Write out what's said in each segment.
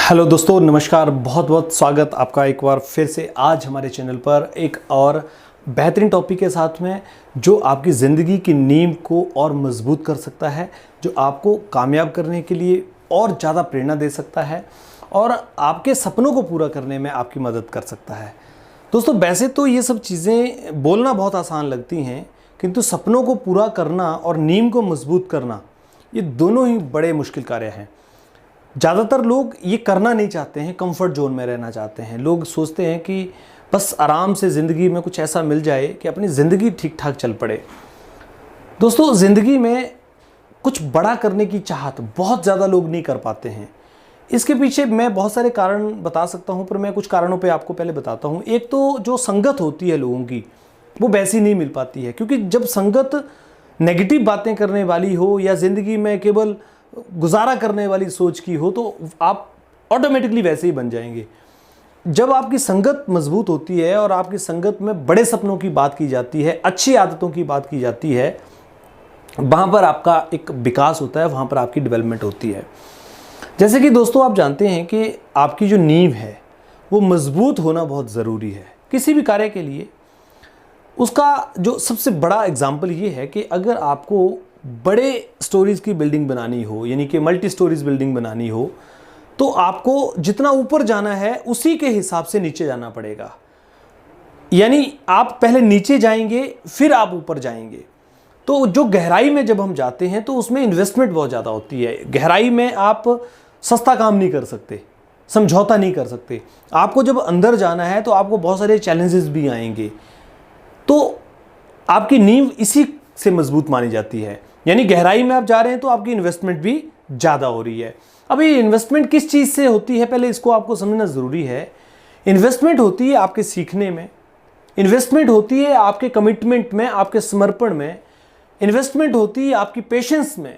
Hello दोस्तों, नमस्कार। बहुत बहुत स्वागत आपका एक बार फिर से आज हमारे चैनल पर एक और बेहतरीन टॉपिक के साथ में, जो आपकी ज़िंदगी की नींव को और मजबूत कर सकता है, जो आपको कामयाब करने के लिए और ज़्यादा प्रेरणा दे सकता है और आपके सपनों को पूरा करने में आपकी मदद कर सकता है। दोस्तों, वैसे तो ये सब चीज़ें बोलना बहुत आसान लगती हैं, किंतु सपनों को पूरा करना और नींव को मजबूत करना, ये दोनों ही बड़े मुश्किल कार्य हैं। ज़्यादातर लोग ये करना नहीं चाहते हैं, कंफर्ट जोन में रहना चाहते हैं। लोग सोचते हैं कि बस आराम से ज़िंदगी में कुछ ऐसा मिल जाए कि अपनी ज़िंदगी ठीक ठाक चल पड़े। दोस्तों, ज़िंदगी में कुछ बड़ा करने की चाहत बहुत ज़्यादा लोग नहीं कर पाते हैं। इसके पीछे मैं बहुत सारे कारण बता सकता हूँ, पर मैं कुछ कारणों पे आपको पहले बताता हूँ। एक तो जो संगत होती है लोगों की, वो वैसी नहीं मिल पाती है, क्योंकि जब संगत नेगेटिव बातें करने वाली हो या ज़िंदगी में केवल गुजारा करने वाली सोच की हो, तो आप ऑटोमेटिकली वैसे ही बन जाएंगे। जब आपकी संगत मजबूत होती है और आपकी संगत में बड़े सपनों की बात की जाती है, अच्छी आदतों की बात की जाती है, वहाँ पर आपका एक विकास होता है, वहाँ पर आपकी डेवलपमेंट होती है। जैसे कि दोस्तों, आप जानते हैं कि आपकी जो नींव है वो मजबूत होना बहुत ज़रूरी है किसी भी कार्य के लिए। उसका जो सबसे बड़ा एग्जाम्पल ये है कि अगर आपको बड़े स्टोरीज़ की बिल्डिंग बनानी हो, यानी कि मल्टी स्टोरीज बिल्डिंग बनानी हो, तो आपको जितना ऊपर जाना है उसी के हिसाब से नीचे जाना पड़ेगा। यानी आप पहले नीचे जाएंगे, फिर आप ऊपर जाएंगे। तो जो गहराई में जब हम जाते हैं तो उसमें इन्वेस्टमेंट बहुत ज़्यादा होती है। गहराई में आप सस्ता काम नहीं कर सकते, समझौता नहीं कर सकते। आपको जब अंदर जाना है तो आपको बहुत सारे चैलेंजेस भी आएंगे। तो आपकी नींव इसी से मजबूत मानी जाती है। यानी गहराई में आप जा रहे हैं तो आपकी इन्वेस्टमेंट भी ज़्यादा हो रही है। अब ये इन्वेस्टमेंट किस चीज़ से होती है, पहले इसको आपको समझना ज़रूरी है। इन्वेस्टमेंट होती है आपके सीखने में, इन्वेस्टमेंट होती है आपके कमिटमेंट में, आपके समर्पण में, इन्वेस्टमेंट होती है आपकी पेशेंस में,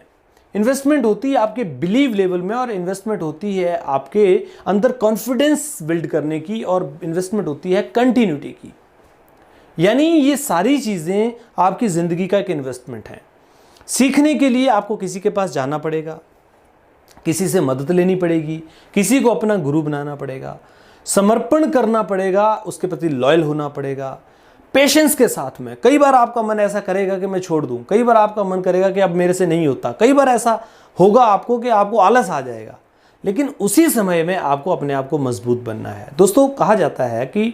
इन्वेस्टमेंट होती है आपके बिलीव लेवल में, और इन्वेस्टमेंट होती है आपके अंदर कॉन्फिडेंस बिल्ड करने की, और इन्वेस्टमेंट होती है कंटिन्यूटी की। यानी ये सारी चीज़ें आपकी ज़िंदगी का एक इन्वेस्टमेंट है। सीखने के लिए आपको किसी के पास जाना पड़ेगा, किसी से मदद लेनी पड़ेगी, किसी को अपना गुरु बनाना पड़ेगा, समर्पण करना पड़ेगा, उसके प्रति लॉयल होना पड़ेगा, पेशेंस के साथ में। कई बार आपका मन ऐसा करेगा कि मैं छोड़ दूं, कई बार आपका मन करेगा कि अब मेरे से नहीं होता, कई बार ऐसा होगा आपको कि आपको आलस आ जाएगा, लेकिन उसी समय में आपको अपने आप को मजबूत बनना है। दोस्तों, कहा जाता है कि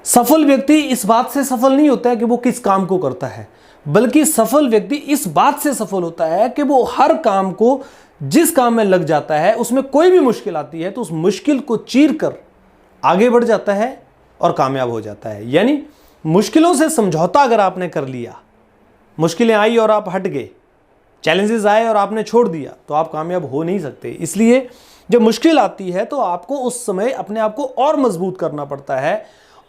सफल व्यक्ति इस बात से सफल नहीं होता है कि वो किस काम को करता है, बल्कि सफल व्यक्ति इस बात से सफल होता है कि वो हर काम को, जिस काम में लग जाता है, उसमें कोई भी मुश्किल आती है तो उस मुश्किल को चीर कर आगे बढ़ जाता है और कामयाब हो जाता है। यानी मुश्किलों से समझौता अगर आपने कर लिया, मुश्किलें आई और आप हट गए, चैलेंजेस आए और आपने छोड़ दिया, तो आप कामयाब हो नहीं सकते। इसलिए जब मुश्किल आती है तो आपको उस समय अपने आप को और मजबूत करना पड़ता है,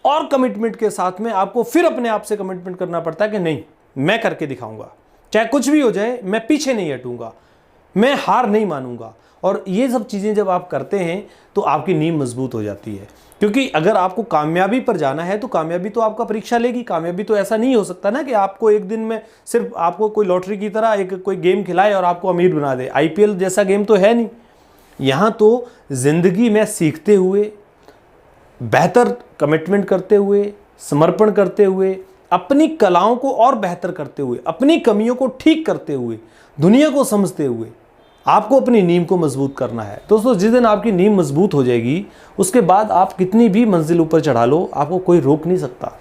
और कमिटमेंट के साथ में आपको फिर अपने आप से कमिटमेंट करना पड़ता है कि नहीं, मैं करके दिखाऊंगा, चाहे कुछ भी हो जाए, मैं पीछे नहीं हटूंगा, मैं हार नहीं मानूंगा। और ये सब चीज़ें जब आप करते हैं तो आपकी नींव मजबूत हो जाती है। क्योंकि अगर आपको कामयाबी पर जाना है तो कामयाबी तो आपका परीक्षा लेगी। कामयाबी तो ऐसा नहीं हो सकता ना कि आपको एक दिन में सिर्फ आपको कोई लॉटरी की तरह एक कोई गेम खिलाए और आपको अमीर बना दे। IPL जैसा गेम तो है नहीं। यहाँ तो जिंदगी में सीखते हुए, बेहतर कमिटमेंट करते हुए, समर्पण करते हुए, अपनी कलाओं को और बेहतर करते हुए, अपनी कमियों को ठीक करते हुए, दुनिया को समझते हुए आपको अपनी नींव को मजबूत करना है। दोस्तों, जिस दिन आपकी नींव मजबूत हो जाएगी, उसके बाद आप कितनी भी मंजिल ऊपर चढ़ा लो, आपको कोई रोक नहीं सकता।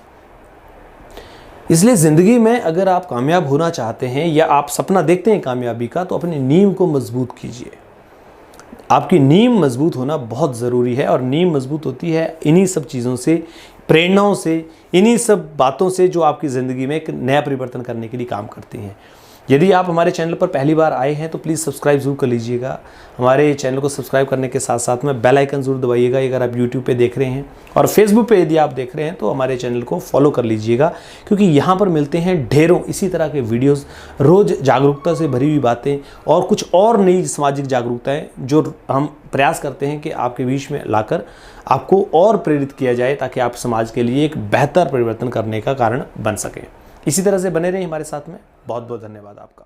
इसलिए ज़िंदगी में अगर आप कामयाब होना चाहते हैं या आप सपना देखते हैं कामयाबी का, तो अपनी नींव को मजबूत कीजिए। आपकी नींव मजबूत होना बहुत ज़रूरी है, और नींव मजबूत होती है इन्हीं सब चीज़ों से, प्रेरणाओं से, इन्हीं सब बातों से जो आपकी ज़िंदगी में एक नया परिवर्तन करने के लिए काम करती हैं। यदि आप हमारे चैनल पर पहली बार आए हैं तो प्लीज़ सब्सक्राइब ज़रूर कर लीजिएगा। हमारे चैनल को सब्सक्राइब करने के साथ साथ में बेल आइकन ज़रूर दबाइएगा अगर आप यूट्यूब पे देख रहे हैं, और फेसबुक पे यदि आप देख रहे हैं तो हमारे चैनल को फॉलो कर लीजिएगा, क्योंकि यहाँ पर मिलते हैं ढेरों इसी तरह के वीडियोज़, रोज़ जागरूकता से भरी हुई बातें और कुछ और नई सामाजिक जागरूकताएँ जो हम प्रयास करते हैं कि आपके बीच में लाकर आपको और प्रेरित किया जाए, ताकि आप समाज के लिए एक बेहतर परिवर्तन करने का कारण बन सकें। इसी तरह से बने रहें हमारे साथ में। बहुत बहुत धन्यवाद आपका।